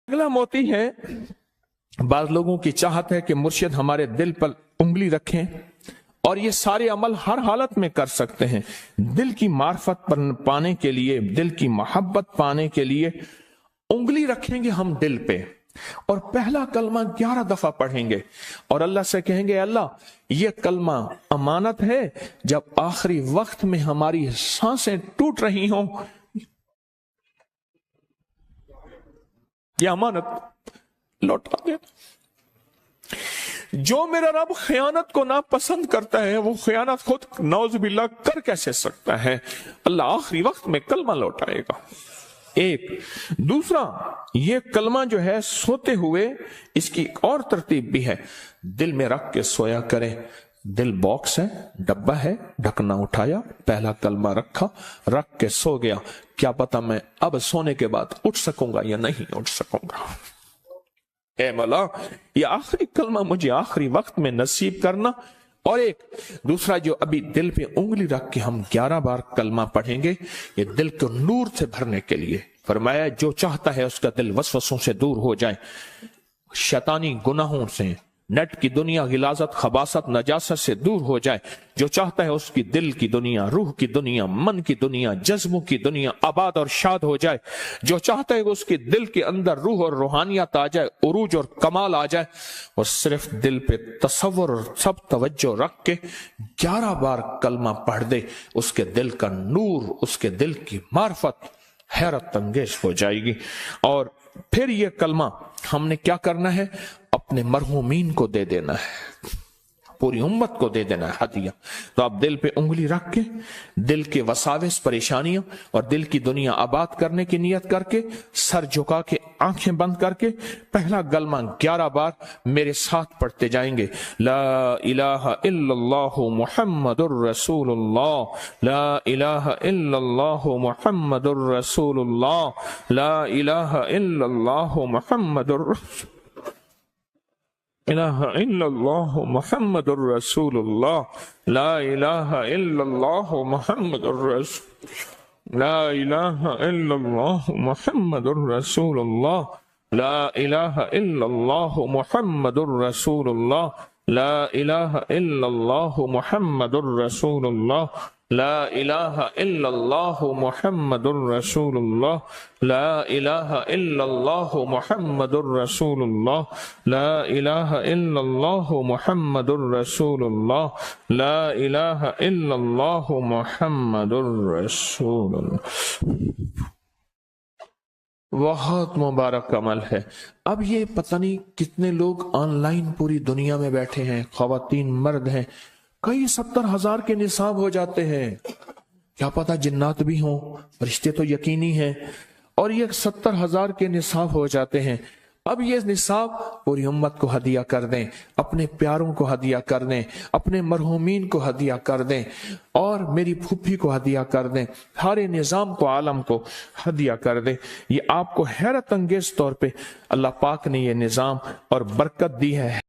अगला मोती है, बाज लोगों की चाहत है कि मुर्शिद हमारे दिल पर उंगली रखें, और ये सारे अमल हर हालत में कर सकते हैं। दिल की मार्फत पाने के लिए, दिल की मोहब्बत पाने के लिए उंगली रखेंगे हम दिल पे, और पहला कलमा 11 दफा पढ़ेंगे और अल्लाह से कहेंगे, अल्लाह ये कलमा अमानत है, जब आखिरी वक्त में हमारी सांसें टूट रही हों, ये अमानत लौटा दे। जो मेरा रब खयानत को ना पसंद करता है, वो खयानत खुद नौजुबिल्लाह कर कैसे सकता है। अल्लाह आखिरी वक्त में कलमा लौटाएगा। एक दूसरा, ये कलमा जो है सोते हुए, इसकी एक और तरतीब भी है, दिल में रख के सोया करें। दिल बॉक्स है, डब्बा है, ढकना उठाया, पहला कलमा रखा, रख के सो गया। क्या पता मैं अब सोने के बाद उठ सकूंगा या नहीं उठ सकूंगा। ए मौला, ये आखिरी कलमा मुझे आखिरी वक्त में नसीब करना। और एक दूसरा, जो अभी दिल पे उंगली रख के हम 11 बार कलमा पढ़ेंगे, ये दिल को नूर से भरने के लिए। फरमाया, जो चाहता है उसका दिल वसवसों से दूर हो जाए, शैतानी गुनाहों से, नेट की दुनिया, गिलाजत, खबासत, नजासत से दूर हो जाए। जो चाहता है उसकी दिल की दुनिया, रूह की दुनिया, मन की दुनिया, जज्बों की दुनिया आबाद और शाद हो जाए। जो चाहता है उसके दिल के अंदर रूह और रूहानियत आ जाए, उरूज और कमाल आ जाए, और सिर्फ दिल पे तसव्वुर और सब तवज्जो रख के 11 बार कलमा पढ़ दे, उसके दिल का नूर, उसके दिल की मार्फत हैरत अंगेज हो जाएगी। और फिर ये कलमा हमने क्या करना है, अपने मरहूमीन को दे देना है, पूरी उम्मत को दे देना है हदिया। तो आप दिल पे उंगली रख के, दिल के वसाविस, परेशानियों और दिल की दुनिया आबाद करने की नियत करके, सर झुका के, आंखें बंद करके, पहला कलमा 11 बार मेरे साथ पढ़ते जाएंगे। ला इलाहा इल्लल्लाह मुहम्मदुर रसूलुल्लाह, ला इलाहा इल्लल्लाह मुहम्मदुर रसूलुल्लाह, ला इलाहा इल्लल्लाह मुहम्मदुर इलाहा इल्लल्लाह मुहम्मदुर रसूलुल्लाह, ला इलाहा इल्लल्लाह मुहम्मदुर रसूल, ला इलाहा इल्लल्लाह मुहम्मदुर रसूलुल्लाह, ला इलाहा इल्लल्लाह मुहम्मदुर रसूलुल्लाह, ला इलाहा इल्लल्लाह मुहम्मदुर रसूलुल्लाह, ला इलाहा इल्लल्लाह मुहम्मदुर रसूलुल्लाह, ला इलाहा इल्लल्लाह मुहम्मदुर रसूलुल्लाह, ला इलाहा इल्लल्लाह मुहम्मदुर रसूलुल्लाह, ला इलाहा इल्लल्लाह मुहम्मदुर रसूलुल्लाह। बहुत मुबारक अमल है। अब ये पता नहीं कितने लोग ऑनलाइन पूरी दुनिया में बैठे हैं, ख्वातीन मर्द हैं, कई 70,000 के निसाब हो जाते हैं। क्या पता जिन्नात भी हों, रिश्ते तो यकीनी हैं, और ये 70,000 के निसाब हो जाते हैं। अब ये निसाब पूरी उम्मत को हदिया कर दें, अपने प्यारों को हदिया कर दें, अपने मरहूमीन को हदिया कर दें, और मेरी फूफी को हदिया कर दें, सारे निज़ाम को, आलम को हदिया कर दें। ये आपको हैरत अंगेज तौर पे अल्लाह पाक ने ये निज़ाम और बरकत दी है।